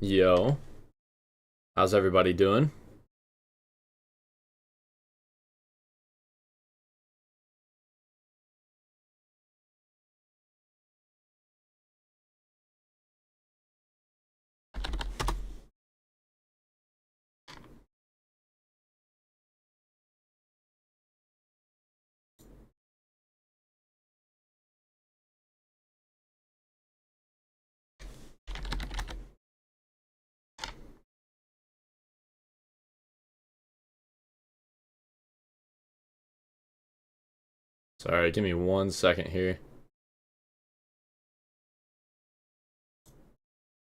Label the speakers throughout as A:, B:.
A: Yo, how's everybody doing? Sorry, give me 1 second here. There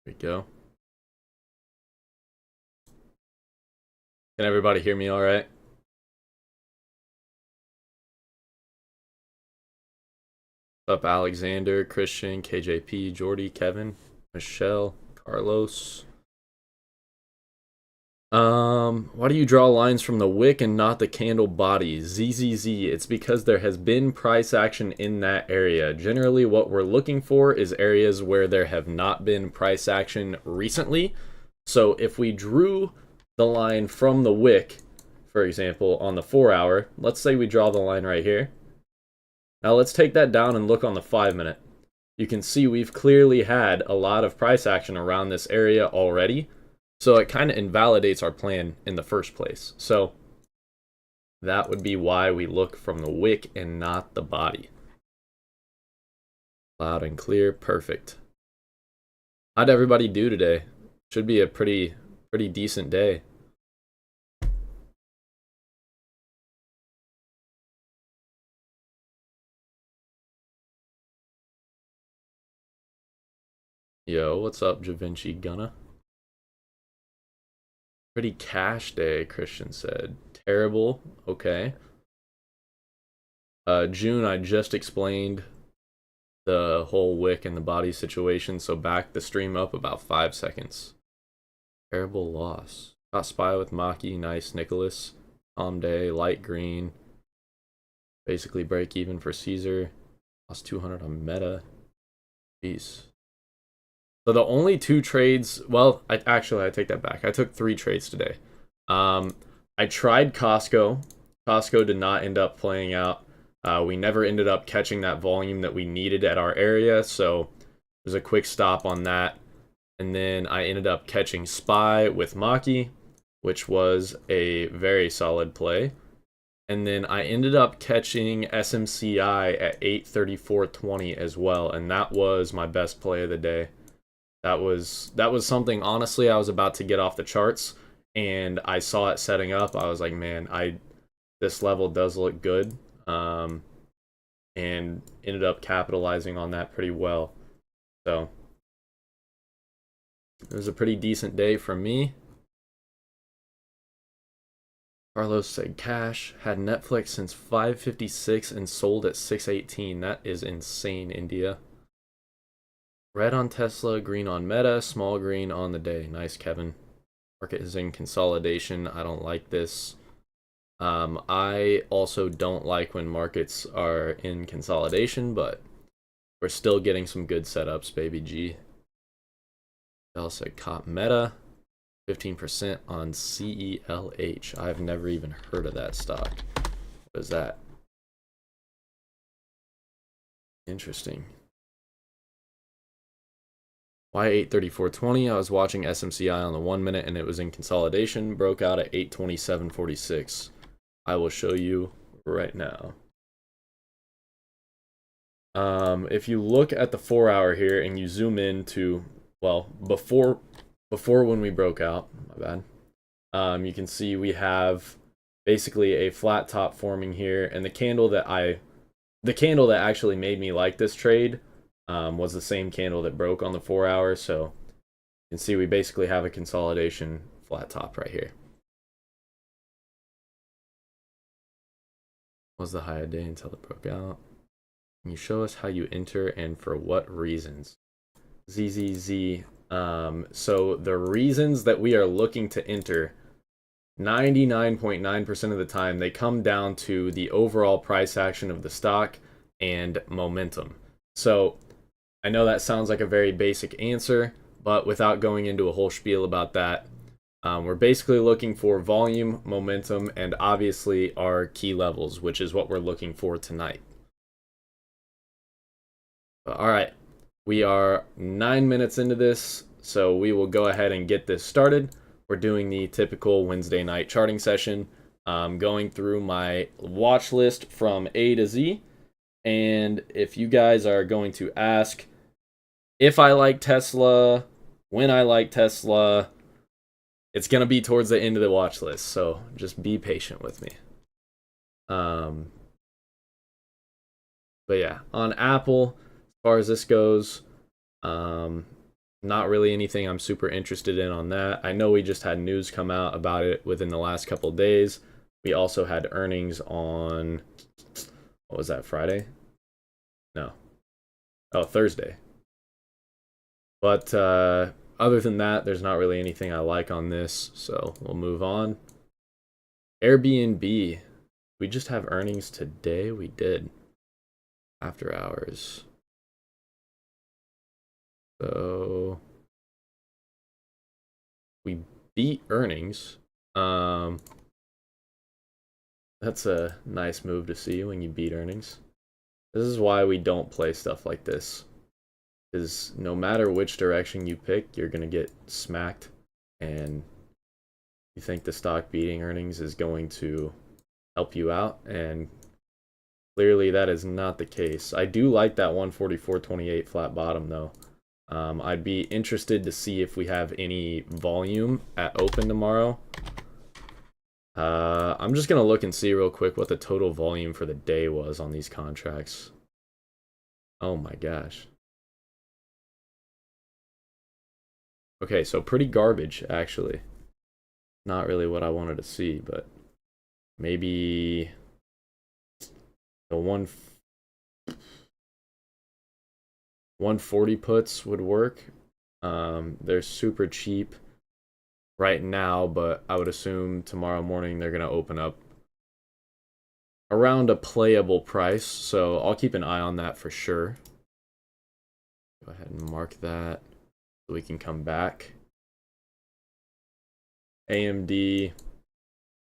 A: we go. Can everybody hear me all right? What's up, Alexander, Christian, KJP, Jordy, Kevin, Michelle, Carlos. Why do you draw lines from the wick and not the candle body? ZZZ. It's because there has been price action in that area. Generally, what we're looking for is areas where there have not been price action recently. So if we drew the line from the wick, for example, on the 4 hour, let's say we draw the line right here. Now let's take that down and look on the 5 minute. You can see we've clearly had a lot of price action around this area already. So it kind of invalidates our plan in the first place. So that would be why we look from the wick and not the body. Loud and clear, perfect. How'd everybody do today? Should be a pretty decent day. Yo, what's up, Javinci Gunna? Pretty cash day, Christian said. Terrible, okay. June, I just explained the whole wick and the body situation, so back the stream up about 5 seconds. Terrible loss. Got Spy with Maki, nice. Nicholas, Tom Day, light green. Basically break even for Caesar. Lost 200 on Meta. Jeez. So the only two trades, well, I take that back. I took 3 trades today. I tried Costco. Costco did not end up playing out. We never ended up catching that volume that we needed at our area, so there's a quick stop on that. And then I ended up catching Spy with Maki, which was a very solid play. And then I ended up catching SMCI at 834.20 as well, and that was my best play of the day. That was something, honestly, I was about to get off the charts, and I saw it setting up. I was like, man, this level does look good, and ended up capitalizing on that pretty well. So it was a pretty decent day for me. Carlos said cash, had Netflix since 556 and sold at 618. That is insane, India. Red on Tesla, green on Meta, small green on the day. Nice, Kevin. Market is in consolidation. I don't like this. I also don't like when markets are in consolidation, but we're still getting some good setups, baby G. Bell said caught Meta, 15% on CELH. I've never even heard of that stock. What is that? Interesting. Why 834.20? I was watching SMCI on the 1 minute and it was in consolidation. Broke out at 827.46. I will show you right now. If you look at the 4 hour here and you zoom in to, well, before when we broke out, my bad. You can see we have basically a flat top forming here, and the candle that actually made me like this trade was the same candle that broke on the 4 hour. So you can see we basically have a consolidation flat top right here. Was the high a day until it broke out? Can you show us how you enter and for what reasons? ZZZ. So the reasons that we are looking to enter, 99.9% of the time, they come down to the overall price action of the stock and momentum. So I know that sounds like a very basic answer, But without going into a whole spiel about that, we're basically looking for volume, momentum, and obviously our key levels, which is what we're looking for tonight. All right, we are 9 minutes into this, so we will go ahead and get this started. We're doing the typical Wednesday night charting session, going through my watch list from A to Z. And if you guys are going to ask if I like Tesla, when I like Tesla, it's going to be towards the end of the watch list, so just be patient with me. But yeah, on Apple, as far as this goes, not really anything I'm super interested in on that. I know we just had news come out about it within the last couple of days. We also had earnings on, what was that, Friday? No. Oh, Thursday. But other than that, there's not really anything I like on this, so we'll move on. Airbnb. We just have earnings today? We did. After hours. So we beat earnings. That's a nice move to see when you beat earnings. This is why we don't play stuff like this. Because no matter which direction you pick, you're going to get smacked. And you think the stock beating earnings is going to help you out. And clearly that is not the case. I do like that 144.28 flat bottom though. I'd be interested to see if we have any volume at open tomorrow. I'm just going to look and see real quick what the total volume for the day was on these contracts. Oh my gosh. Okay, so pretty garbage, actually. Not really what I wanted to see, but maybe the 140 puts would work. They're super cheap right now, but I would assume tomorrow morning they're going to open up around a playable price, so I'll keep an eye on that for sure. Go ahead and mark that so we can come back. AMD,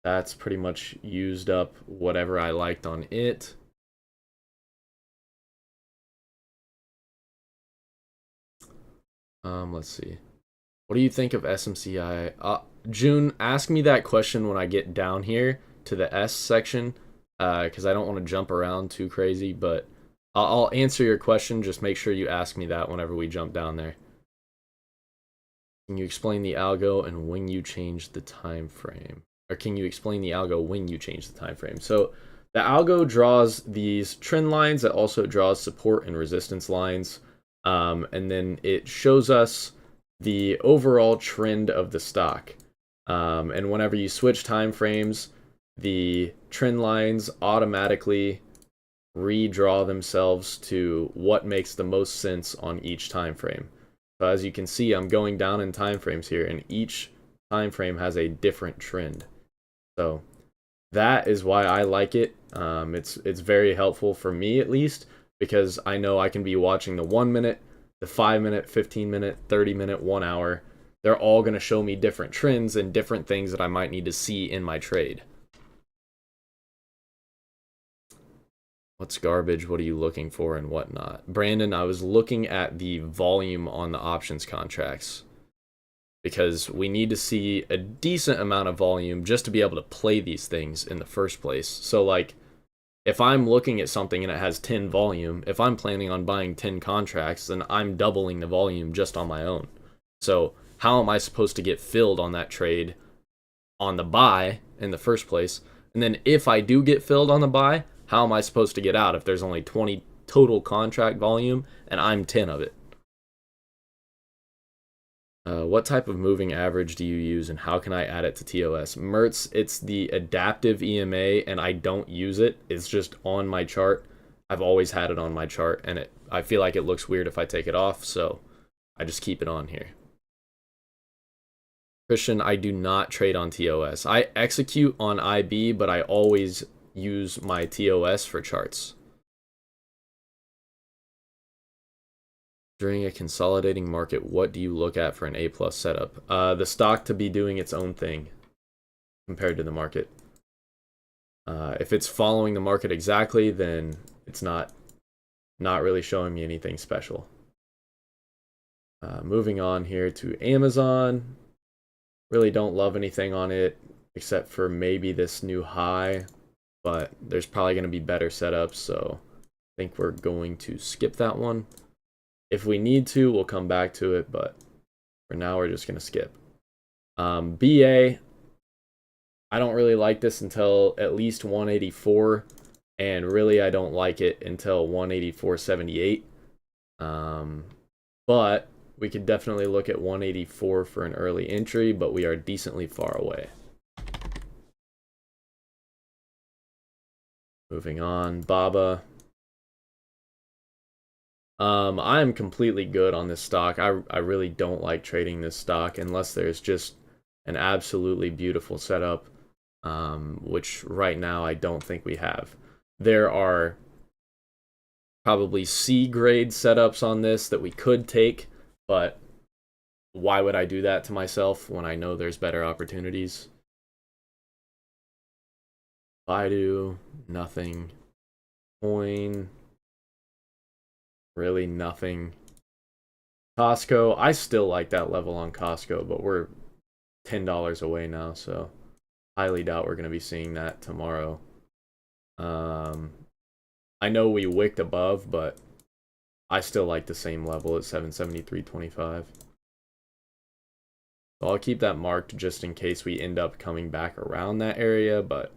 A: that's pretty much used up whatever I liked on it. Let's see. What do you think of SMCI? June, ask me that question when I get down here to the S section, because I don't want to jump around too crazy, but I'll answer your question. Just make sure you ask me that whenever we jump down there. Can you explain the algo and when you change the time frame? Or can you explain the algo when you change the time frame? So the algo draws these trend lines. That also draws support and resistance lines. And then it shows us the overall trend of the stock. And whenever you switch time frames, the trend lines automatically redraw themselves to what makes the most sense on each time frame. So as you can see, I'm going down in time frames here, and each time frame has a different trend. So that is why I like it. It's very helpful for me, at least, because I know I can be watching the 1 minute, the 5 minute, 15 minute, 30 minute, 1 hour. They're all going to show me different trends and different things that I might need to see in my trade. What's garbage? What are you looking for and whatnot? Brandon, I was looking at the volume on the options contracts because we need to see a decent amount of volume just to be able to play these things in the first place. So like, if I'm looking at something and it has 10 volume, if I'm planning on buying 10 contracts, then I'm doubling the volume just on my own. So how am I supposed to get filled on that trade on the buy in the first place? And then if I do get filled on the buy, how am I supposed to get out if there's only 20 total contract volume and I'm 10 of it? What type of moving average do you use and how can I add it to TOS? Mertz, it's the adaptive EMA and I don't use it. It's just on my chart. I've always had it on my chart and I feel like it looks weird if I take it off, so I just keep it on here. Christian, I do not trade on TOS. I execute on IB, but I always use my TOS for charts. During a consolidating market, what do you look at for an A plus setup? The stock to be doing its own thing compared to the market. If it's following the market exactly, then it's not really showing me anything special. Moving on here to Amazon. Really don't love anything on it except for maybe this new high, but there's probably going to be better setups, so I think we're going to skip that one. If we need to, we'll come back to it, but for now we're just going to skip. BA, I don't really like this until at least 184, and really I don't like it until 184.78. But we could definitely look at 184 for an early entry, but we are decently far away. Moving on, Baba. I am completely good on this stock. I really don't like trading this stock unless there's just an absolutely beautiful setup, which right now I don't think we have. There are probably C grade setups on this that we could take, but why would I do that to myself when I know there's better opportunities? Baidu, nothing. Coin, really nothing. Costco, I still like that level on Costco, but we're $10 away now, so highly doubt we're going to be seeing that tomorrow. I know we wicked above, but I still like the same level at 773.25. So I'll keep that marked just in case we end up coming back around that area, but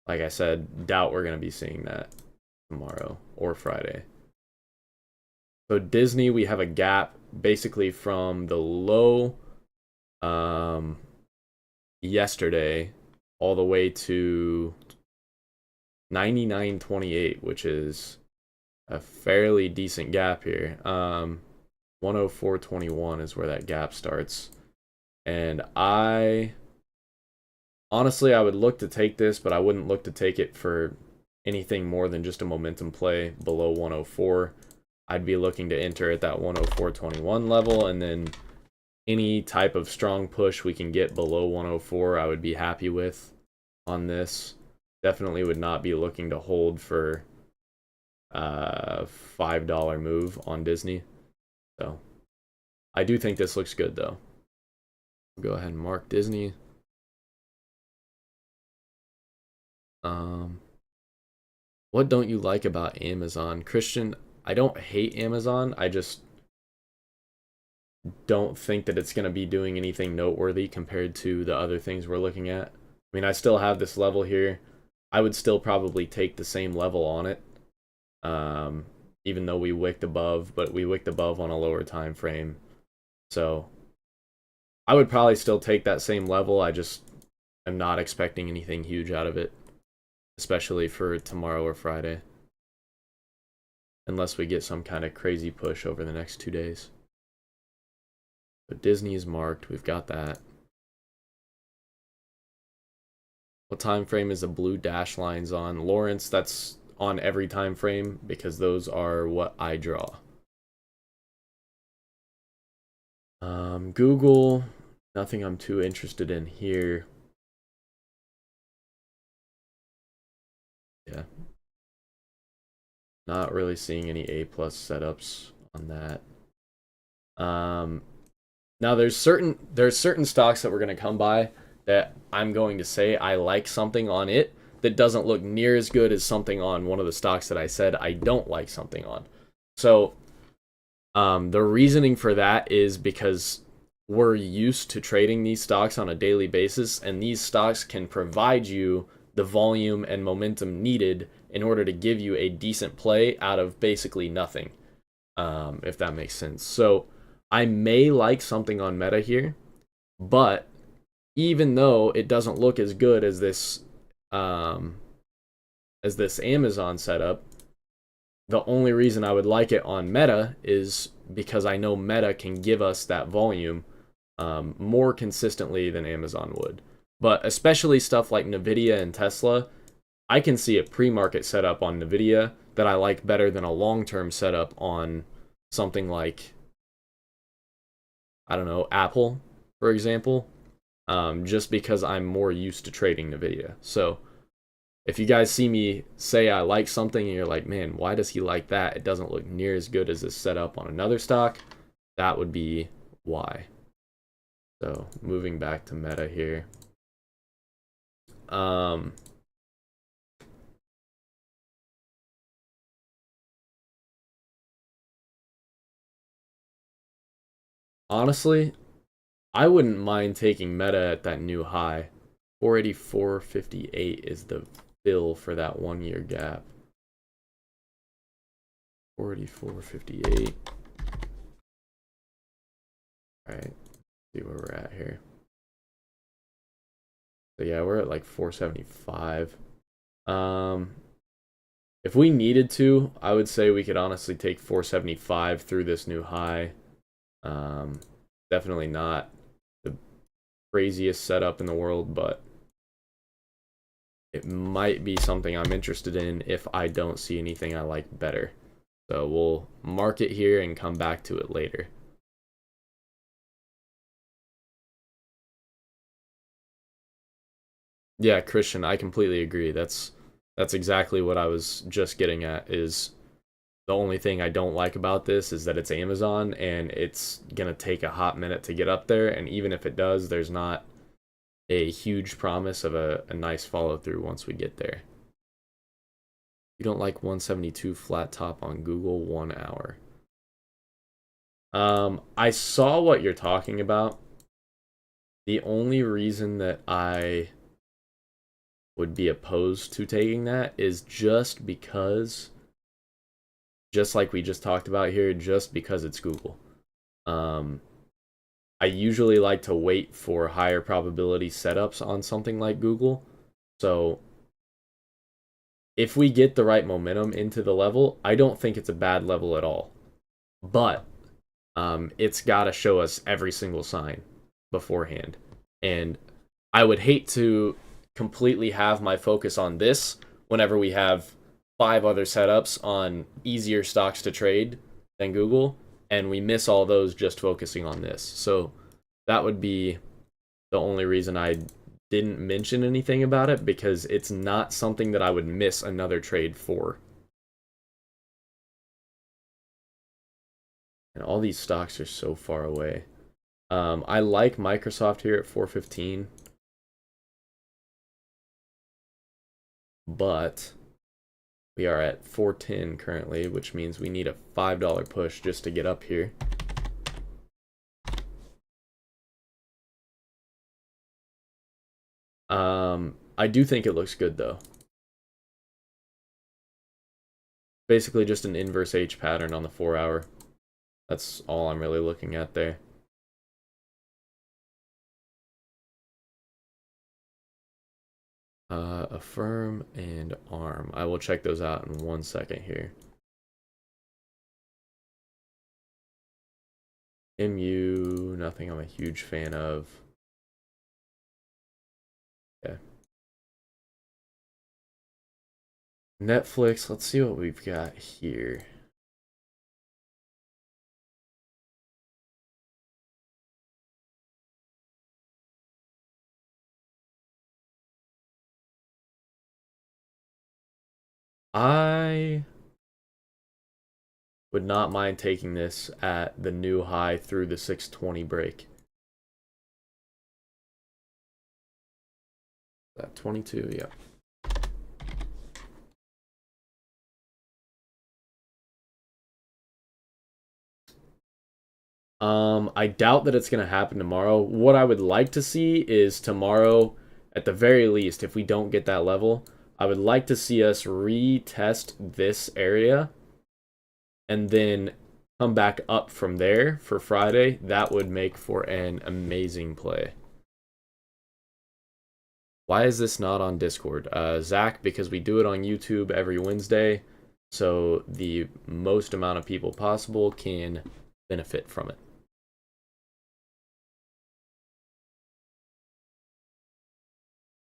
A: like I said, doubt we're going to be seeing that tomorrow or Friday. So Disney, we have a gap basically from the low yesterday all the way to 99.28, which is a fairly decent gap here. 104.21 is where that gap starts. And honestly, I would look to take this, but I wouldn't look to take it for anything more than just a momentum play below 104. I'd be looking to enter at that 104.21 level, and then any type of strong push we can get below 104, I would be happy with on this. Definitely would not be looking to hold for a $5 move on Disney. So I do think this looks good, though. Go ahead and mark Disney. What don't you like about Amazon? Christian, I don't hate Amazon. I just don't think that it's going to be doing anything noteworthy compared to the other things we're looking at. I mean, I still have this level here. I would still probably take the same level on it, even though we wicked above, but we wicked above on a lower time frame. So I would probably still take that same level. I just am not expecting anything huge out of it, especially for tomorrow or Friday, unless we get some kind of crazy push over the next 2 days. But Disney is marked. We've got that. What time frame is the blue dash lines on? Lawrence, that's on every time frame because those are what I draw. Google, nothing I'm too interested in here. Yeah. Not really seeing any A+ setups on that. Now there's certain stocks that we're going to come by that I'm going to say I like something on it that doesn't look near as good as something on one of the stocks that I said I don't like something on. So the reasoning for that is because we're used to trading these stocks on a daily basis, and these stocks can provide you the volume and momentum needed in order to give you a decent play out of basically nothing, if that makes sense. So I may like something on Meta here, but even though it doesn't look as good as this Amazon setup, the only reason I would like it on Meta is because I know Meta can give us that volume more consistently than Amazon would. But especially stuff like Nvidia and Tesla, I can see a pre-market setup on Nvidia that I like better than a long-term setup on something like, I don't know, Apple, for example, just because I'm more used to trading NVIDIA. So if you guys see me say I like something and you're like, man, why does he like that? It doesn't look near as good as this setup on another stock. That would be why. So moving back to Meta here. Honestly, I wouldn't mind taking Meta at that new high. 484.58 is the fill for that 1 year gap. 484.58. Alright, see where we're at here. So yeah, we're at like 475. If we needed to, I would say we could honestly take 475 through this new high. Definitely not the craziest setup in the world, but it might be something I'm interested in if I don't see anything I like better. So we'll mark it here and come back to it later. Yeah, Christian, I completely agree. That's exactly what I was just getting at. Is the only thing I don't like about this is that it's Amazon and it's gonna take a hot minute to get up there, and even if it does, there's not a huge promise of a nice follow through once we get there. You don't like 172 flat top on Google 1 hour. I saw what you're talking about. The only reason that I would be opposed to taking that is just because, just like we just talked about here, just because it's Google. I usually like to wait for higher probability setups on something like Google. So if we get the right momentum into the level, I don't think it's a bad level at all. But it's got to show us every single sign beforehand. And I would hate to completely have my focus on this whenever we have 5 other setups on easier stocks to trade than Google, and we miss all those just focusing on this. So that would be the only reason I didn't mention anything about it, because it's not something that I would miss another trade for. And all these stocks are so far away. I like Microsoft here at 415, but we are at 410 currently, which means we need a $5 push just to get up here. I do think it looks good though. Basically just an inverse H pattern on the 4 hour. That's all I'm really looking at there. Affirm and arm. I will check those out in 1 second here. MU, nothing I'm a huge fan of. Yeah. Netflix, let's see what we've got here. I would not mind taking this at the new high through the 620 break. That 22, yeah. I doubt that it's going to happen tomorrow. What I would like to see is tomorrow, at the very least, if we don't get that level, I would like to see us retest this area and then come back up from there for Friday. That would make for an amazing play. Why is this not on Discord? Zach, because we do it on YouTube every Wednesday, so the most amount of people possible can benefit from it.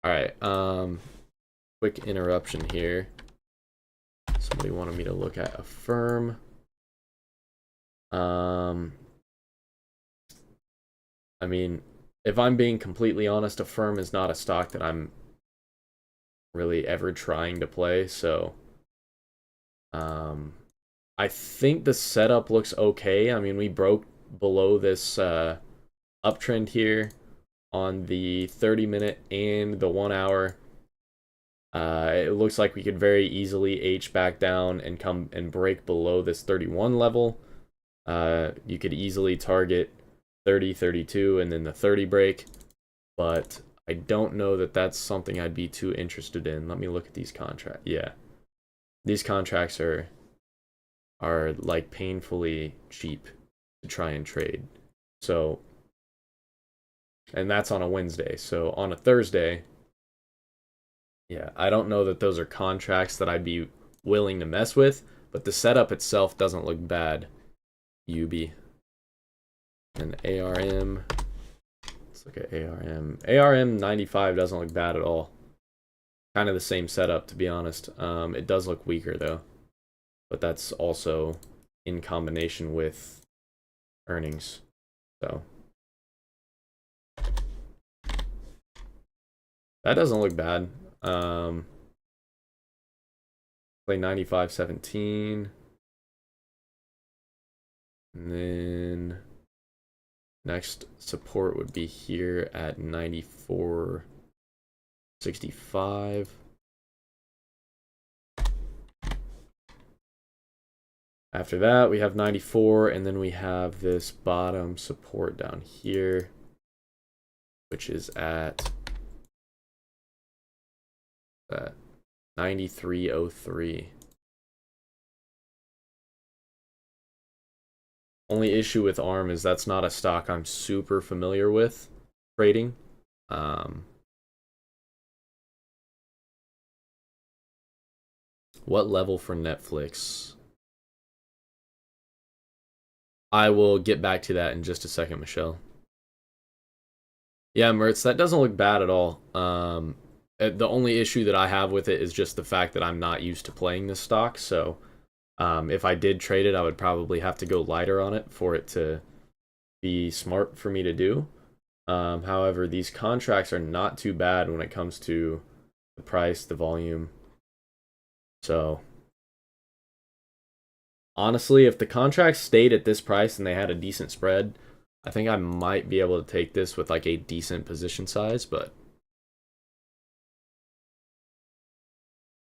A: Alright, quick interruption here. Somebody wanted me to look at Affirm. I mean, if I'm being completely honest, Affirm is not a stock that I'm really ever trying to play, so I think the setup looks okay. I mean, we broke below this uptrend here on the 30-minute and the 1 hour. It looks like we could very easily H back down and come and break below this 31 level. You could easily target 30, 32, and then the 30 break, but I don't know that that's something I'd be too interested in. Let me look at these contracts. Yeah, these contracts are like painfully cheap to try and trade. So, and that's on a Wednesday. So on a Thursday, yeah, I don't know that those are contracts that I'd be willing to mess with, but the setup itself doesn't look bad. UB and ARM. Let's look at ARM. ARM 95 doesn't look bad at all. Kind of the same setup, to be honest. It does look weaker though, but that's also in combination with earnings. So that doesn't look bad. Play 95.17. And then next support would be here at 94.65. After that, we have 94, and then we have this bottom support down here, which is at 93.03. Only issue with ARM is that's not a stock I'm super familiar with trading. What level for Netflix? I will get back to that in just a second, Michelle. Yeah, Mertz, that doesn't look bad at all. The only issue that I have with it is just the fact that I'm not used to playing this stock, so if I did trade it, I would probably have to go lighter on it for it to be smart for me to do. However, these contracts are not too bad when it comes to the price, the volume. So, honestly, if the contract stayed at this price and they had a decent spread, I think I might be able to take this with like a decent position size, but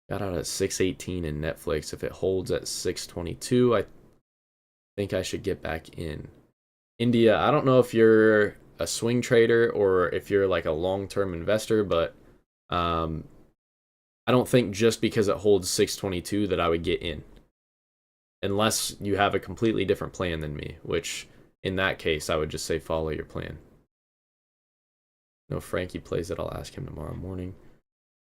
A: got out at 618 in Netflix. If it holds at 622, I think I should get back in. India, I don't know if you're a swing trader or if you're like a long-term investor, but I don't think just because it holds 622 that I would get in. Unless you have a completely different plan than me, which in that case, I would just say follow your plan. No, Frankie plays it. I'll ask him tomorrow morning.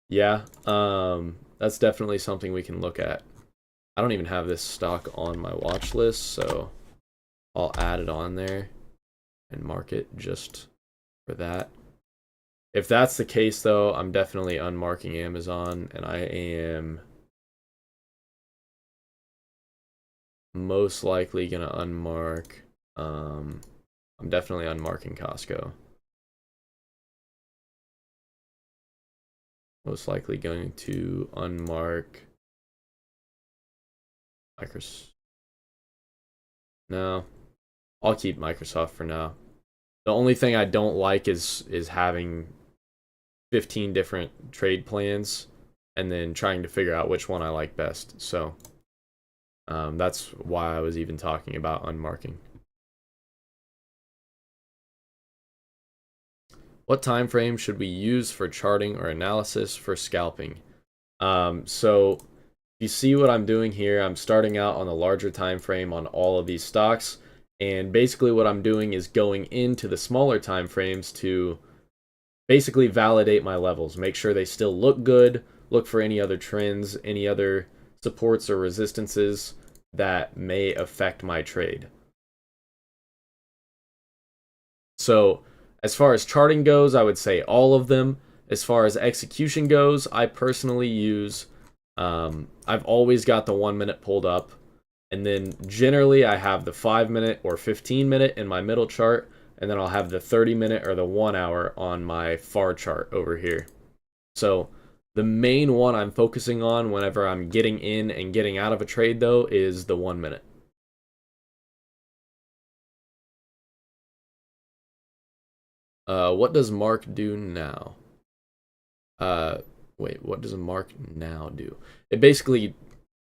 A: Yeah, that's definitely something we can look at. I don't even have this stock on my watch list, so I'll add it on there and mark it just for that. If that's the case, though, I'm definitely unmarking Amazon, and I am most likely going to unmark. I'm definitely unmarking Costco. Most likely going to unmark Microsoft. No, I'll keep Microsoft for now. The only thing I don't like is having 15 different trade plans and then trying to figure out which one I like best. So that's why I was even talking about unmarking. What time frame should we use for charting or analysis for scalping? So you see what I'm doing here. I'm starting out on the larger time frame on all of these stocks, and basically what I'm doing is going into the smaller time frames to basically validate my levels, make sure they still look good, look for any other trends, any other supports or resistances that may affect my trade. So as far as charting goes, I would say all of them. As far as execution goes, I personally use, I've always got the 1 minute pulled up, And then generally I have the 5-minute or 15-minute in my middle chart, and then I'll have the 30-minute or the 1 hour on my far chart over here. So the main one I'm focusing on whenever I'm getting in and getting out of a trade, though, is the 1 minute. What does Mark do now? Wait, what does a Mark now do? It basically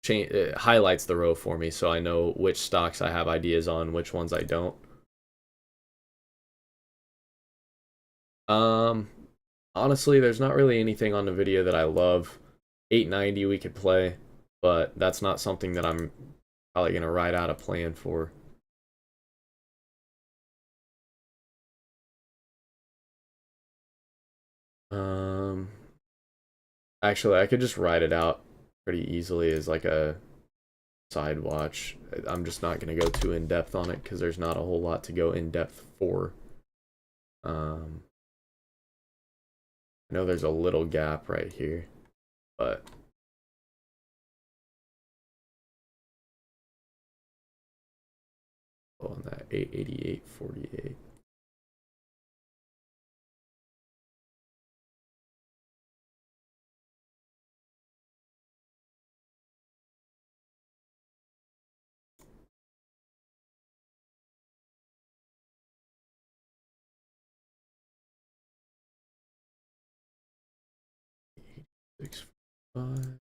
A: it highlights the row for me, so I know which stocks I have ideas on, which ones I don't. Honestly, there's not really anything on the video that I love. 890 we could play, but that's not something that I'm probably gonna write out a plan for. Actually, I could just write it out pretty easily as like a side watch. I'm just not gonna go too in depth on it because there's not a whole lot to go in depth for. I know there's a little gap right here, but on that 888.48. Six, five.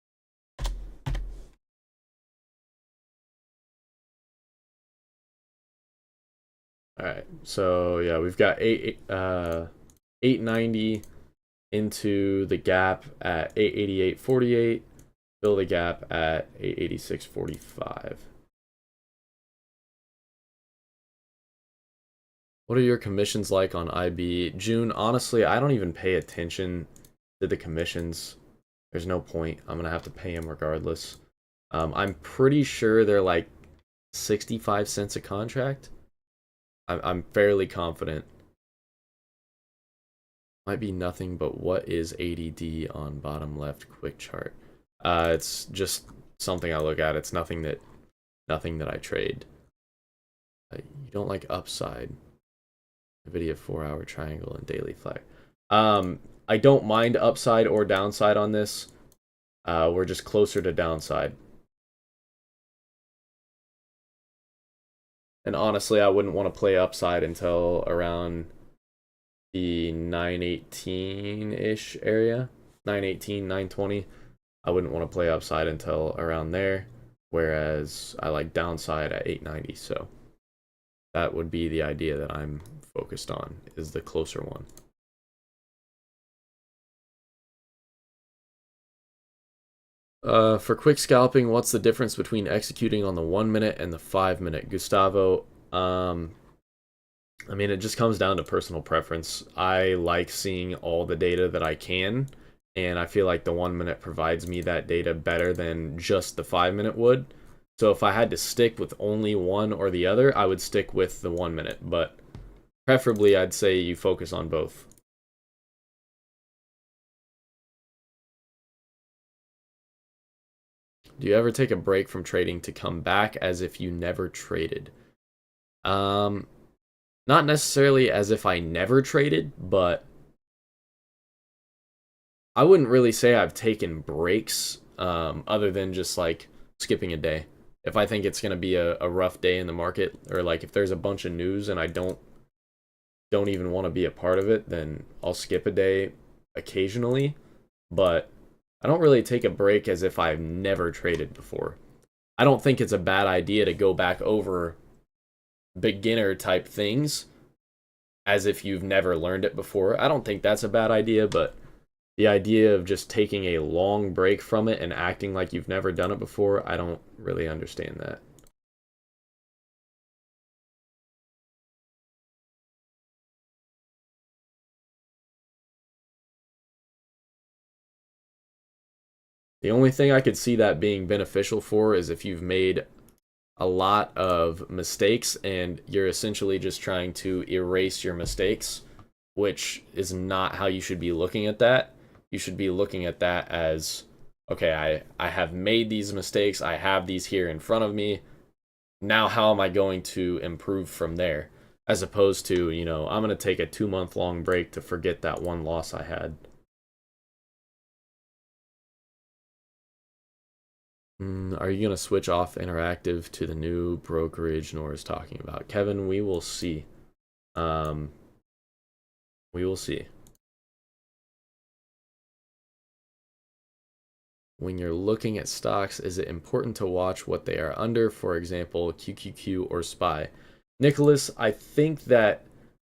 A: All right, so yeah, we've got 890 into the gap at 888.48, fill the gap at 886.45. What are your commissions like on IB? June, honestly, I don't even pay attention to the commissions. There's no point. I'm gonna have to pay them regardless. I'm pretty sure they're like 65 cents a contract. I'm fairly confident. Might be nothing, but what is ADD on bottom left quick chart? It's just something I look at. It's nothing that I trade. You don't like upside. NVIDIA 4-hour triangle and daily flag. I don't mind upside or downside on this. We're just closer to downside. And honestly, I wouldn't want to play upside until around the 918-ish area. 918, 920. I wouldn't want to play upside until around there. Whereas I like downside at 890. So that would be the idea that I'm focused on, is the closer one. For quick scalping, what's the difference between executing on the 1 minute and the 5-minute? Gustavo, I mean, it just comes down to personal preference. I like seeing all the data that I can, and I feel like the 1 minute provides me that data better than just the 5-minute would. So if I had to stick with only one or the other, I would stick with the 1 minute, but preferably I'd say you focus on both. Do you ever take a break from trading to come back as if you never traded? Not necessarily as if I never traded, but I wouldn't really say I've taken breaks, other than just like skipping a day. If I think it's gonna be a rough day in the market, or like if there's a bunch of news and I don't even want to be a part of it, then I'll skip a day occasionally. But I don't really take a break as if I've never traded before. I don't think it's a bad idea to go back over beginner type things as if you've never learned it before. I don't think that's a bad idea, but the idea of just taking a long break from it and acting like you've never done it before, I don't really understand that. The only thing I could see that being beneficial for is if you've made a lot of mistakes and you're essentially just trying to erase your mistakes, which is not how you should be looking at that. You should be looking at that as, okay, I have made these mistakes. I have these here in front of me. Now how am I going to improve from there? As opposed to, I'm going to take a 2 month long break to forget that one loss I had. Are you going to switch off interactive to the new brokerage Nor is talking about? Kevin, we will see. Um, we will see. When you're looking at stocks, is it important to watch what they are under, for example, QQQ or SPY? Nicholas, I think that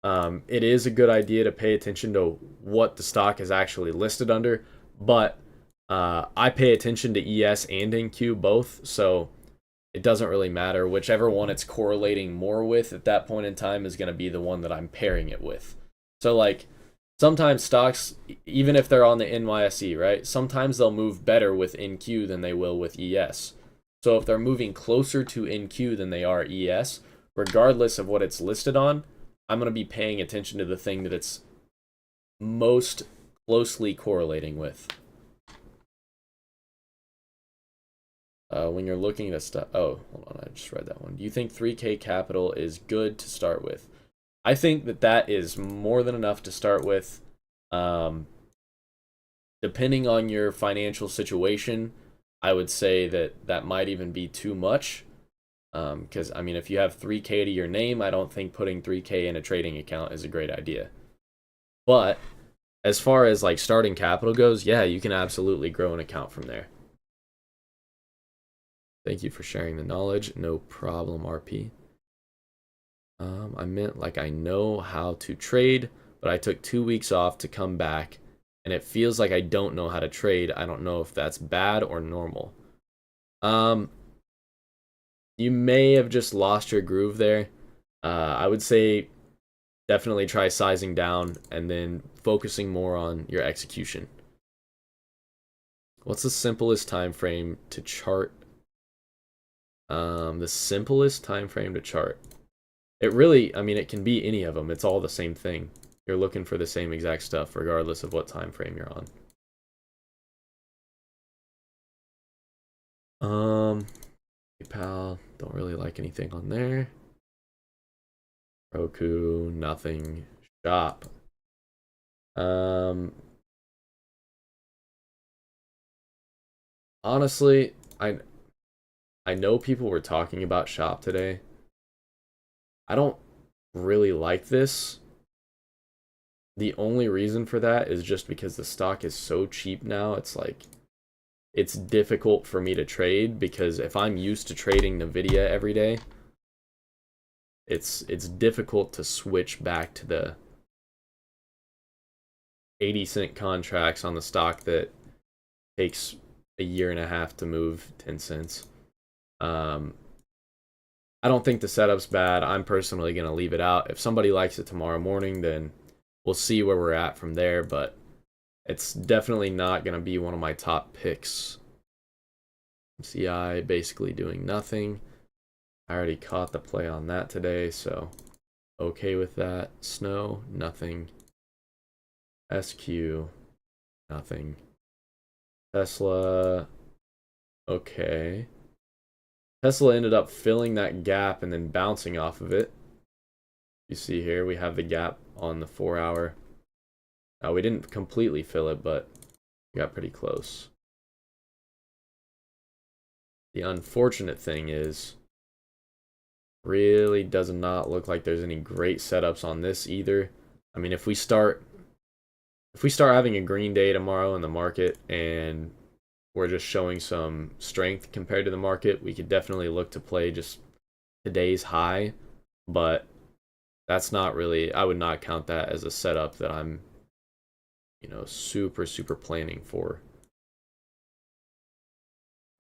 A: it is a good idea to pay attention to what the stock is actually listed under, but I pay attention to ES and NQ both, so it doesn't really matter. Whichever one it's correlating more with at that point in time is going to be the one that I'm pairing it with. So, like, sometimes stocks, even if they're on the NYSE, right? Sometimes they'll move better with NQ than they will with ES. So if they're moving closer to NQ than they are ES, regardless of what it's listed on, I'm going to be paying attention to the thing that it's most closely correlating with. When you're looking at stuff, oh, hold on, I just read that one. Do you think 3K capital is good to start with? I think that is more than enough to start with. Depending on your financial situation, I would say that might even be too much. Because, I mean, if you have 3K to your name, I don't think putting 3K in a trading account is a great idea. But as far as like starting capital goes, yeah, you can absolutely grow an account from there. Thank you for sharing the knowledge. No problem, RP. I meant like I know how to trade, but I took 2 weeks off to come back, and it feels like I don't know how to trade. I don't know if that's bad or normal. You may have just lost your groove there. I would say definitely try sizing down and then focusing more on your execution. What's the simplest time frame to chart? The simplest time frame to chart. It really, I mean, it can be any of them. It's all the same thing. You're looking for the same exact stuff regardless of what time frame you're on. PayPal, don't really like anything on there. Roku, nothing. Shop. Honestly, I know people were talking about Shop today. I don't really like this. The only reason for that is just because the stock is so cheap now. It's like, it's difficult for me to trade because if I'm used to trading Nvidia every day, it's difficult to switch back to the 80-cent contracts on the stock that takes a year and a half to move 10 cents. I don't think the setup's bad. I'm personally going to leave it out. If somebody likes it tomorrow morning, then we'll see where we're at from there, but it's definitely not going to be one of my top picks. MCI basically doing nothing. I already caught the play on that today, so okay with that. Snow, nothing. SQ, nothing. Tesla, okay. Tesla ended up filling that gap and then bouncing off of it. You see here, we have the gap on the 4-hour. Now, we didn't completely fill it, but we got pretty close. The unfortunate thing is, really does not look like there's any great setups on this either. I mean, if we start having a green day tomorrow in the market and we're just showing some strength compared to the market, we could definitely look to play just today's high, but that's not really, I would not count that as a setup that I'm, super planning for.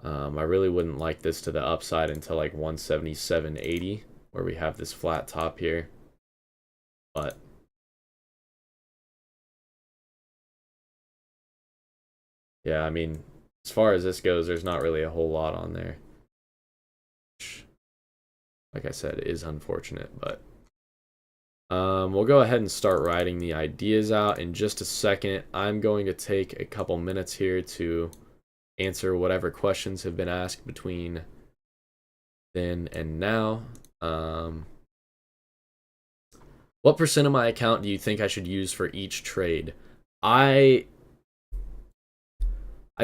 A: I really wouldn't like this to the upside until like 177.80, where we have this flat top here. But yeah, I mean, as far as this goes, there's not really a whole lot on there. Like I said, it is unfortunate, but we'll go ahead and start writing the ideas out in just a second. I'm going to take a couple minutes here to answer whatever questions have been asked between then and now. What percent of my account do you think I should use for each trade? I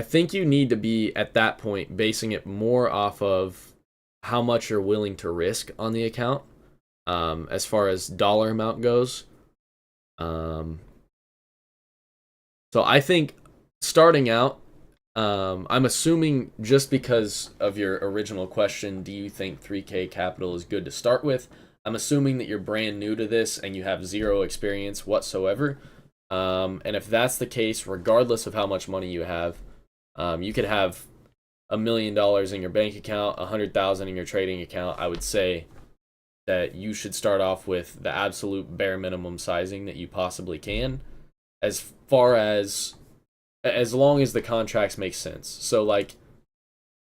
A: think you need to be at that point basing it more off of how much you're willing to risk on the account, as far as dollar amount goes. So I think starting out, I'm assuming just because of your original question, do you think 3K capital is good to start with? I'm assuming that you're brand new to this and you have zero experience whatsoever. And if that's the case, regardless of how much money you have, you could have $1 million in your bank account, 100,000 in your trading account. I would say that you should start off with the absolute bare minimum sizing that you possibly can, as far as long as the contracts make sense. So like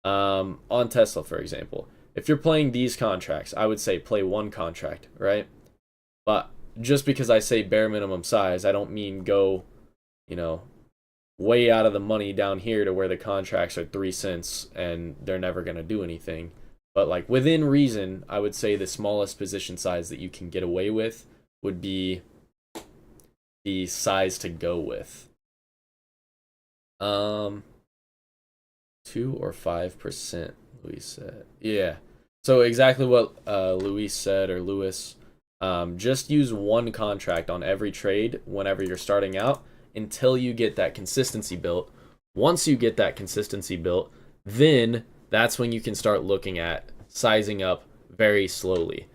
A: on Tesla, for example, if you're playing these contracts, I would say play one contract, right? But just because I say bare minimum size, I don't mean go, way out of the money down here to where the contracts are 3 cents and they're never going to do anything. But like within reason, I would say the smallest position size that you can get away with would be the size to go with. 2 or 5%, Luis said. Yeah. So exactly what Luis said, or Lewis. Just use one contract on every trade whenever you're starting out until you get that consistency built. Once you get that consistency built, then that's when you can start looking at sizing up very slowly.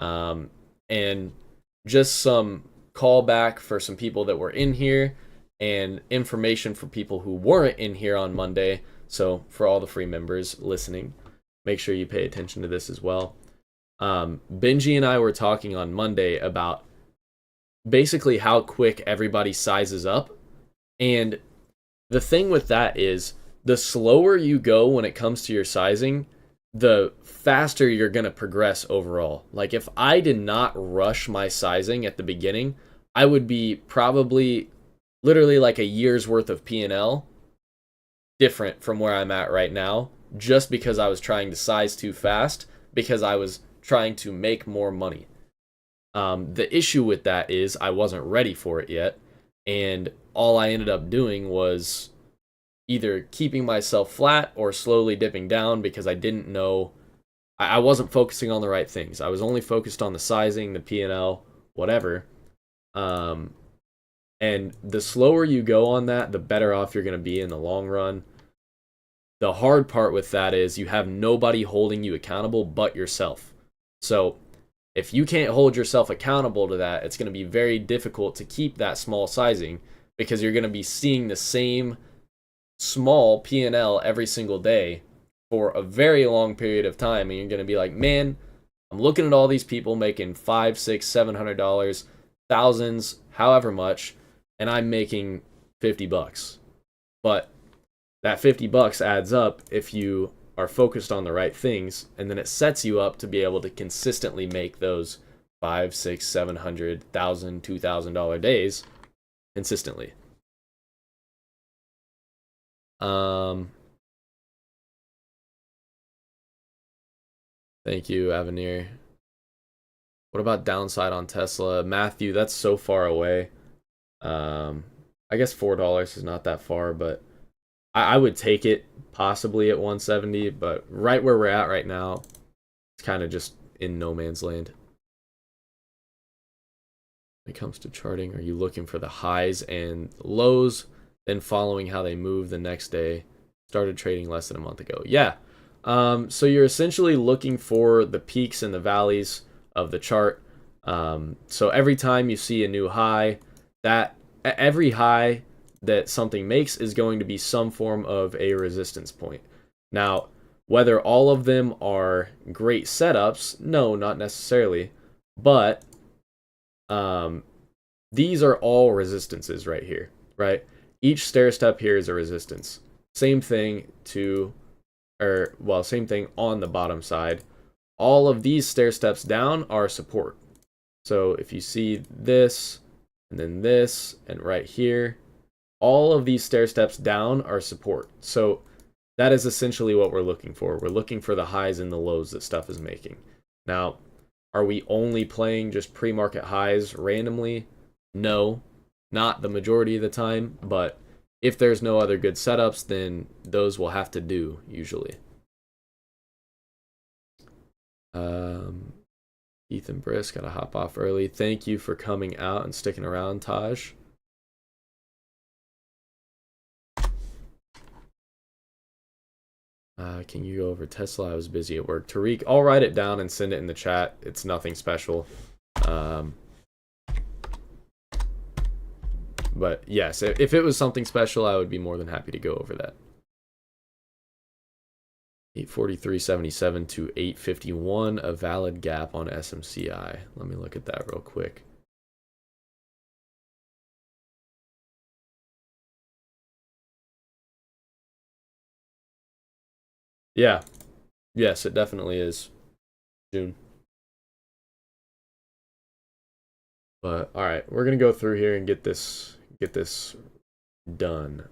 A: And just some callback for some people that were in here and information for people who weren't in here on Monday. So for all the free members listening, make sure you pay attention to this as well. Benji and I were talking on Monday about basically how quick everybody sizes up. And the thing with that is, the slower you go when it comes to your sizing, the faster you're going to progress overall. Like if I did not rush my sizing at the beginning, I would be probably literally like a year's worth of P&L different from where I'm at right now, just because I was trying to size too fast, because I was trying to make more money. The issue with that is I wasn't ready for it yet, and all I ended up doing was either keeping myself flat or slowly dipping down because I didn't know. I wasn't focusing on the right things. I was only focused on the sizing, the P&L, whatever. And the slower you go on that, the better off you're going to be in the long run. The hard part with that is you have nobody holding you accountable but yourself. So if you can't hold yourself accountable to that, it's going to be very difficult to keep that small sizing, because you're going to be seeing the same small P&L every single day for a very long period of time, and you're going to be like, man, I'm looking at all these people making $500, $600, $700, thousands, however much, and I'm making $50. But that $50 adds up if you are focused on the right things, and then it sets you up to be able to consistently make those $500, $600, $700, $1,000, $2,000 days consistently. Thank you, Avenir. What about downside on Tesla? Matthew, that's so far away. I guess $4 is not that far, but I would take it possibly at 170, but right where we're at right now, it's kind of just in no man's land. When it comes to charting, are you looking for the highs and lows, then following how they move the next day? Started trading less than a month ago. Yeah. So you're essentially looking for the peaks and the valleys of the chart. So every time you see a new high, that every high that something makes is going to be some form of a resistance point. Now, whether all of them are great setups, no, not necessarily, but these are all resistances right here, right? Each stair step here is a resistance. Same thing same thing on the bottom side. All of these stair steps down are support. So if you see this, and then this, and right here, all of these stair steps down are support. So that is essentially what we're looking for. We're looking for the highs and the lows that stuff is making. Now, are we only playing just pre-market highs randomly? No, not the majority of the time, but if there's no other good setups, then those will have to do, usually. Ethan Brisk, gotta hop off early. Thank you for coming out and sticking around, Taj. Can you go over Tesla? I was busy at work. Tariq, I'll write it down and send it in the chat. It's nothing special. But yes, if it was something special, I would be more than happy to go over that. 843.77 to 851, a valid gap on SMCI. Let me look at that real quick. Yeah. Yes, it definitely is. June. But all right, we're gonna go through here and get this done.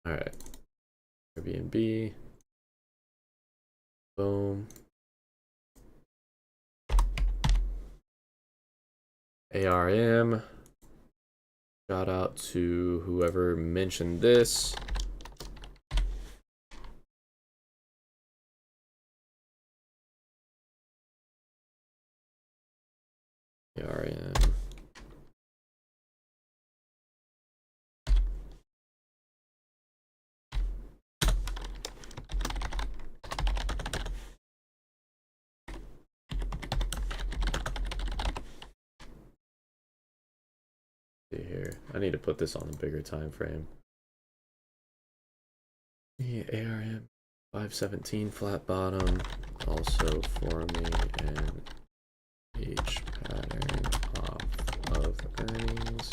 A: All right, Airbnb, boom. ARM, shout out to whoever mentioned this. ARM. See here, I need to put this on a bigger time frame. Yeah, ARM 517 flat bottom, also forming an H pattern off of earnings.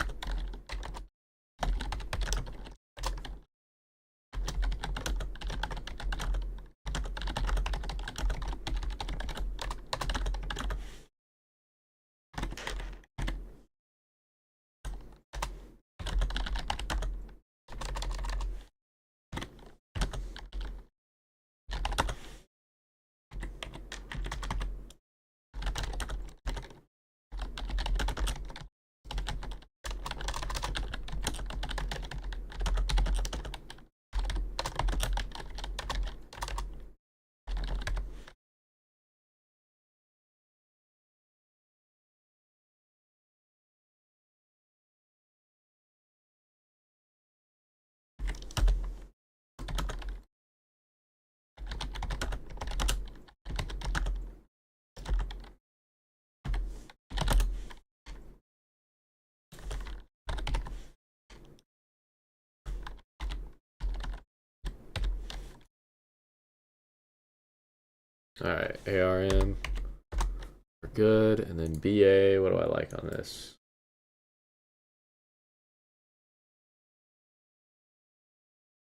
A: All right, ARM, we're good. And then BA, what do I like on this?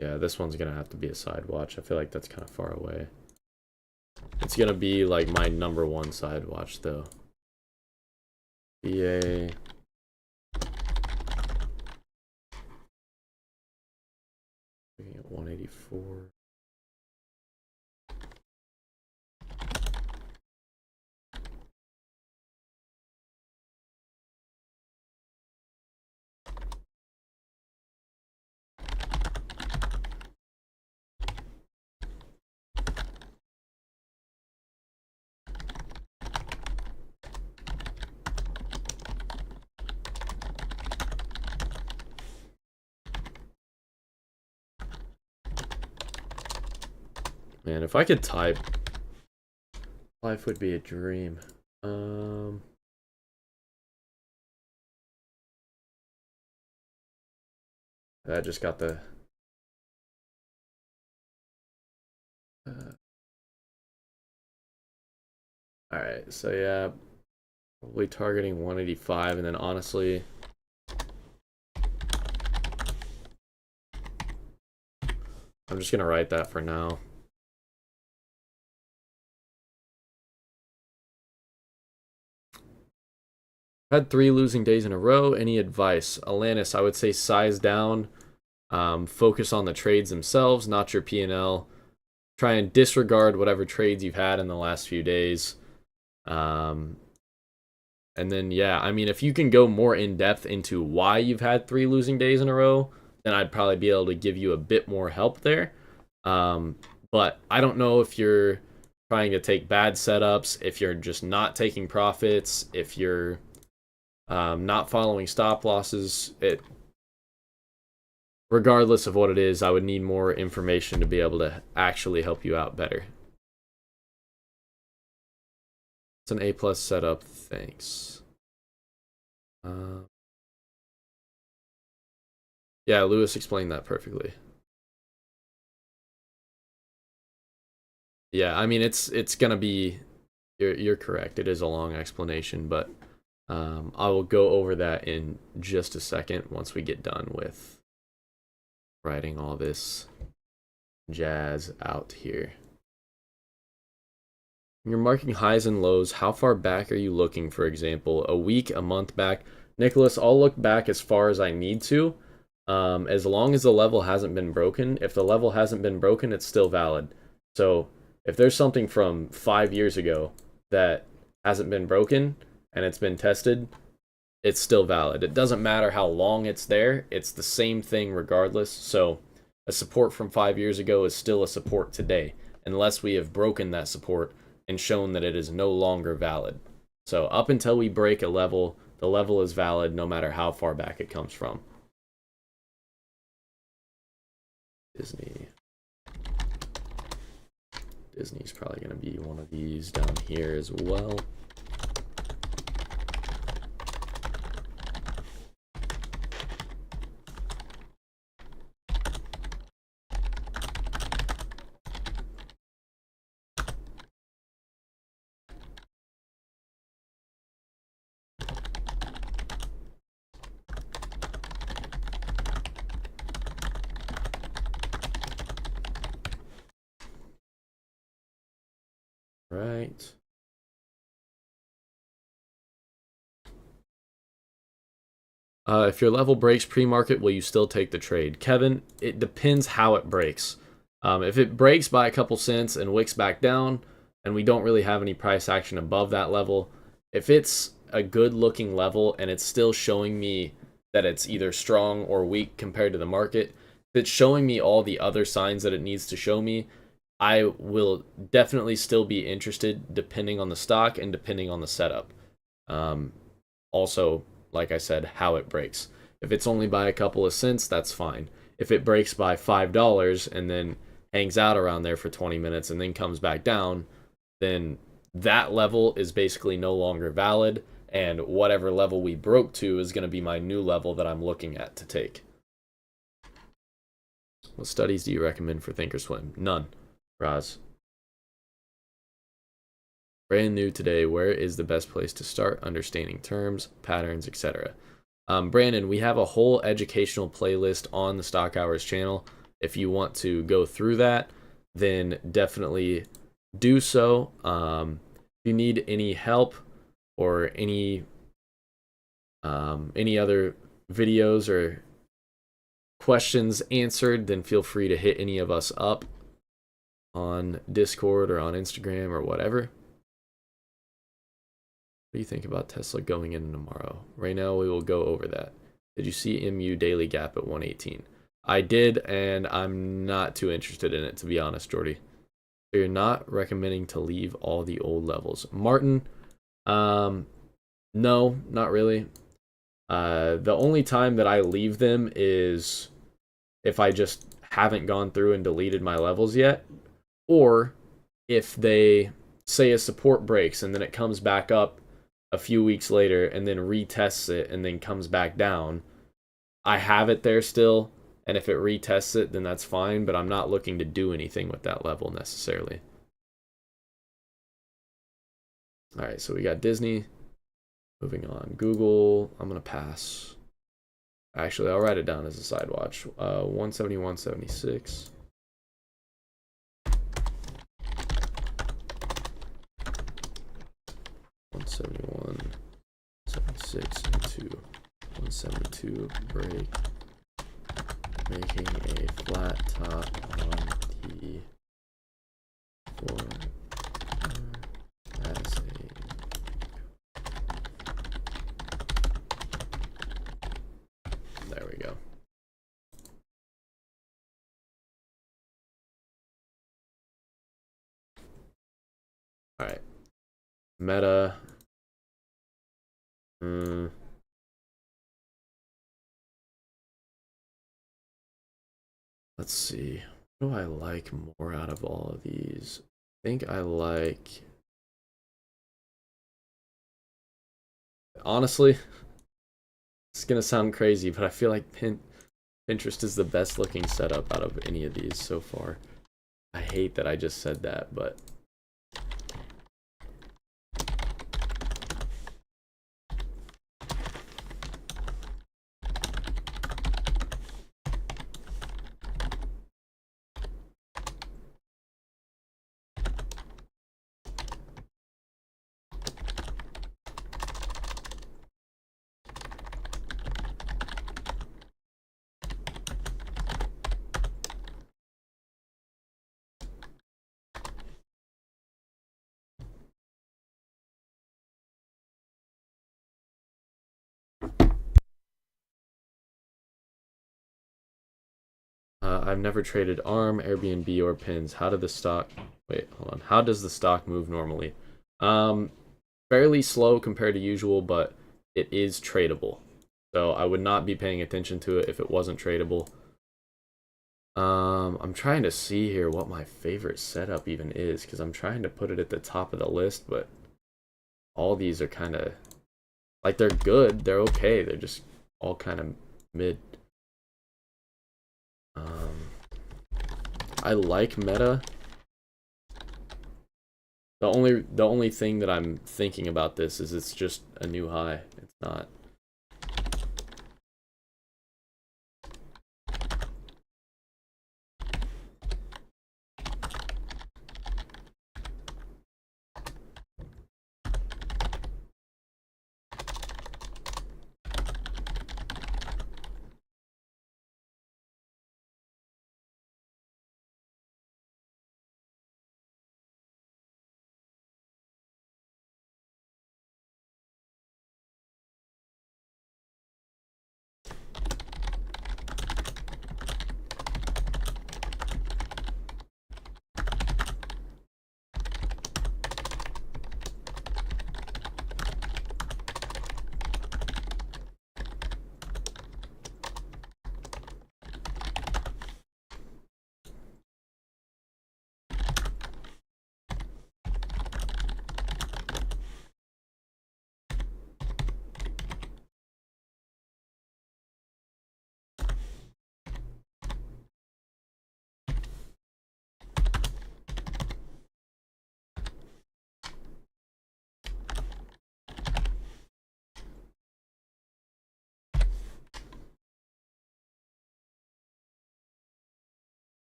A: Yeah, this one's gonna have to be a side watch. I feel like that's kind of far away. It's gonna be like my #1 side watch though. BA. Looking at 184. Man, if I could type, life would be a dream. Um, I just got the. All right, so yeah, probably targeting 185, and then honestly, I'm just gonna write that for now. Had 3 losing days in a row. Any advice? Alanis, I would say size down. Focus on the trades themselves, not your P&L. Try and disregard whatever trades you've had in the last few days. And then, yeah, I mean, if you can go more in depth into why you've had 3 losing days in a row, then I'd probably be able to give you a bit more help there. But I don't know if you're trying to take bad setups, if you're just not taking profits, if you're not following stop losses. Regardless of what it is, I would need more information to be able to actually help you out better. It's an A+ setup, thanks. Yeah, Lewis explained that perfectly. Yeah, I mean it's gonna be. You're correct. It is a long explanation, but I will go over that in just a second once we get done with writing all this jazz out here. You're marking highs and lows. How far back are you looking, for example? A week, a month back? Nicholas, I'll look back as far as I need to. As long as the level hasn't been broken. If the level hasn't been broken, it's still valid. So if there's something from 5 years ago that hasn't been broken and it's been tested, it's still valid. It doesn't matter how long it's there. It's the same thing regardless. So a support from 5 years ago is still a support today, unless we have broken that support and shown that it is no longer valid. So up until we break a level, the level is valid no matter how far back it comes from. Disney's probably going to be one of these down here as well. Right. If your level breaks pre-market, will you still take the trade? Kevin, it depends how it breaks. If it breaks by a couple cents and wicks back down, and we don't really have any price action above that level, if it's a good looking level and it's still showing me that it's either strong or weak compared to the market, if it's showing me all the other signs that it needs to show me, I will definitely still be interested depending on the stock and depending on the setup. Also, like I said, how it breaks. If it's only by a couple of cents, that's fine. If it breaks by $5 and then hangs out around there for 20 minutes and then comes back down, then that level is basically no longer valid, and whatever level we broke to is going to be my new level that I'm looking at to take. What studies do you recommend for Thinkorswim? None. Raz. Brand new today. Where is the best place to start understanding terms, patterns, etc.? Brandon, we have a whole educational playlist on the Stock Hours channel. If you want to go through that, then definitely do so. If you need any help or any other videos or questions answered, then feel free to hit any of us up on Discord or on Instagram or whatever. What do you think about Tesla going in tomorrow? Right now, we will go over that. Did you see MU daily gap at 118? I did, and I'm not too interested in it, to be honest, Jordy. So you're not recommending to leave all the old levels. Martin, no, not really. The only time that I leave them is if I just haven't gone through and deleted my levels yet, or if they say a support breaks and then it comes back up a few weeks later and then retests it and then comes back down, I have it there still, and if it retests it, then that's fine, but I'm not looking to do anything with that level necessarily. Alright, so we got Disney. Moving on. Google, I'm going to pass. Actually, I'll write it down as a side watch. 171.76. $171.76 into 172 break, making a flat top on the floor as a there we go. All right, meta. Let's see. What do I like more out of all of these? I think I like. Honestly, it's gonna sound crazy, but I feel like Pinterest is the best looking setup out of any of these so far. I hate that I just said that, but I've never traded ARM, Airbnb, or Pins. How did the stock? Wait, hold on. How does the stock move normally? Fairly slow compared to usual, but it is tradable. So I would not be paying attention to it if it wasn't tradable. I'm trying to see here what my favorite setup even is, because I'm trying to put it at the top of the list, but all these are kind of like they're good, they're okay, they're just all kind of mid. I like meta. The only thing that I'm thinking about this is it's just a new high. It's not.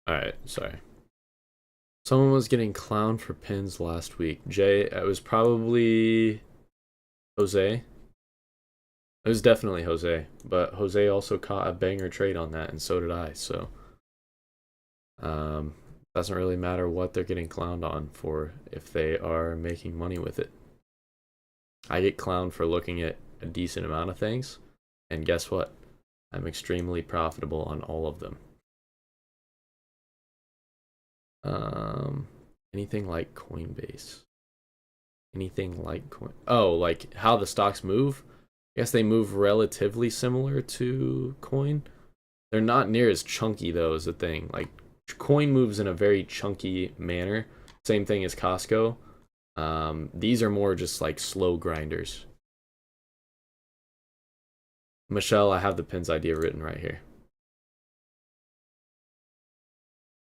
A: Alright, sorry. Someone was getting clowned for pins last week. Jay, it was probably Jose. It was definitely Jose, but Jose also caught a banger trade on that, and so did I, so doesn't really matter what they're getting clowned on for if they are making money with it. I get clowned for looking at a decent amount of things, and guess what? I'm extremely profitable on all of them. Anything like Coinbase? Anything like Oh, like how the stocks move? I guess they move relatively similar to Coin. They're not near as chunky though, is the thing. Like coin moves in a very chunky manner. Same thing as Costco. These are more just like slow grinders. Michelle, I have the pins idea written right here.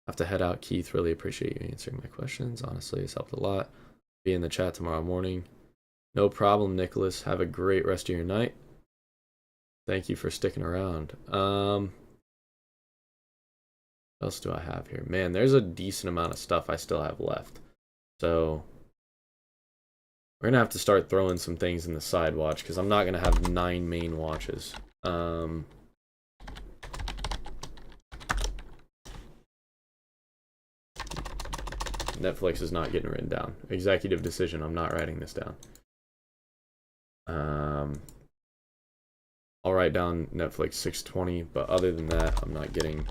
A: Have to head out, Keith. Really appreciate you answering my questions. Honestly, it's helped a lot. Be in the chat tomorrow morning. No problem, Nicholas. Have a great rest of your night. Thank you for sticking around. What else do I have here? Man, there's a decent amount of stuff I still have left. So we're gonna have to start throwing some things in the side watch because I'm not gonna have 9 main watches. Netflix is not getting written down. Executive decision, I'm not writing this down. I'll write down Netflix 620, but other than that, I'm not getting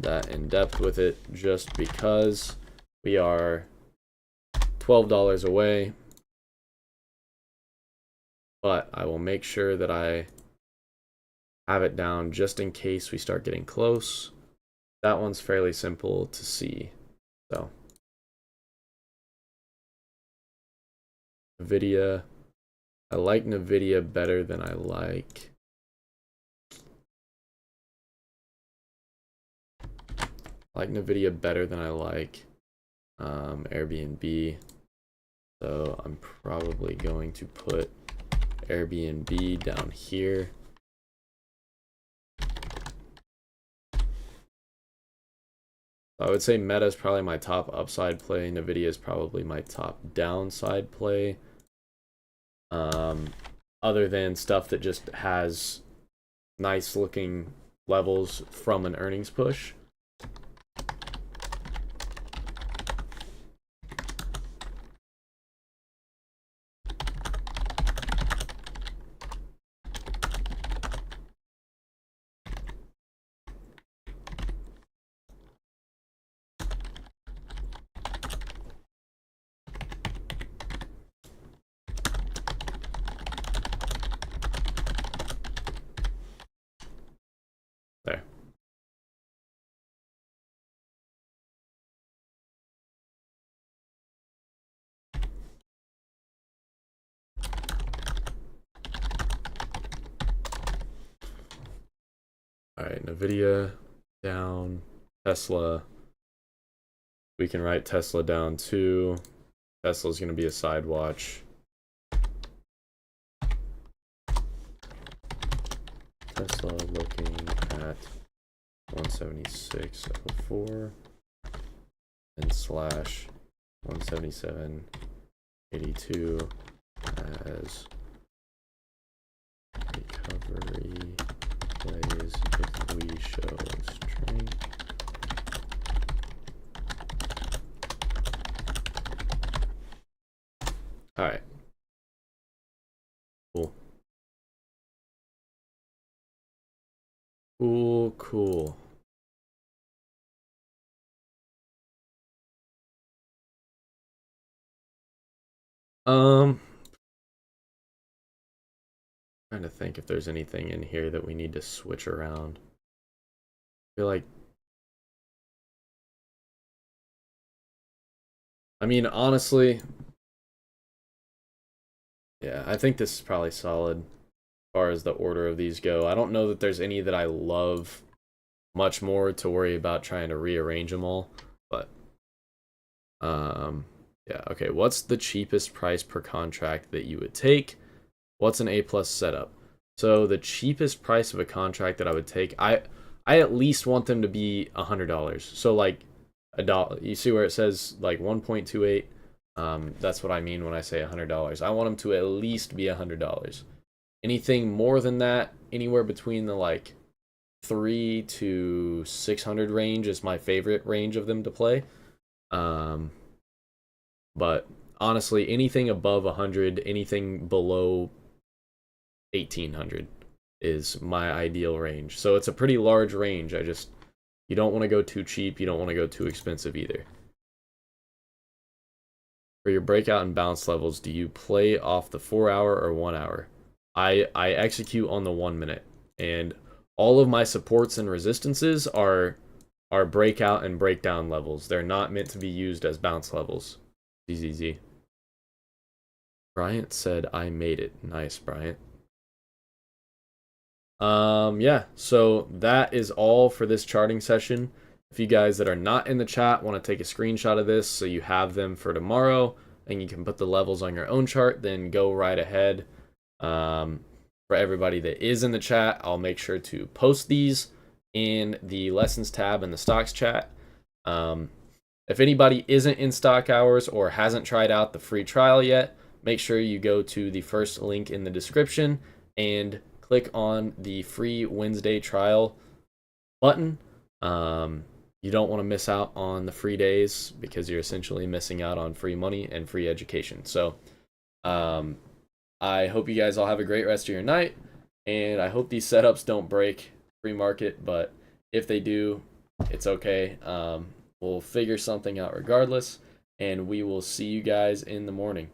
A: that in depth with it just because we are $12 away. But I will make sure that I have it down just in case we start getting close. That one's fairly simple to see. So, NVIDIA. I like NVIDIA better than I like. NVIDIA better than I like Airbnb. So I'm probably going to put Airbnb down here. I would say Meta is probably my top upside play. NVIDIA is probably my top downside play. Other than stuff that just has nice looking levels from an earnings push. There. All right, NVIDIA down, Tesla. We can write Tesla down too. Tesla's going to be a side watch. Tesla looking at 176.04 and slash 177.82 as recovery plays if we show strength. All right. Cool. Cool. Trying to think if there's anything in here that we need to switch around. I feel like, I mean, honestly, yeah, I think this is probably solid as far as the order of these go. I don't know that there's any that I love much more to worry about trying to rearrange them all, but yeah, okay. What's the cheapest price per contract that you would take? What's an A+ setup? So the cheapest price of a contract that I would take, I at least want them to be $100. So like $1. You see where it says like 1.28? That's what I mean when I say $100. I want them to at least be $100. Anything more than that, anywhere between the like 3 to 600 range is my favorite range of them to play. But honestly, anything above 100, anything below 1800 is my ideal range. So it's a pretty large range. You don't want to go too cheap, you don't want to go too expensive either. For your breakout and bounce levels, do you play off the 4 hour or 1 hour? I execute on the 1 minute, and all of my supports and resistances are breakout and breakdown levels. They're not meant to be used as bounce levels. ZZZ. Bryant said I made it. Nice, Bryant. Yeah, so that is all for this charting session. If you guys that are not in the chat want to take a screenshot of this so you have them for tomorrow and you can put the levels on your own chart, then go right ahead. For everybody that is in the chat, I'll make sure to post these in the lessons tab in the stocks chat. If anybody isn't in stock hours or hasn't tried out the free trial yet, make sure you go to the first link in the description and click on the free Wednesday trial button. You don't want to miss out on the free days because you're essentially missing out on free money and free education. So I hope you guys all have a great rest of your night, and I hope these setups don't break pre-market, but if they do, it's okay. We'll figure something out regardless, and we will see you guys in the morning.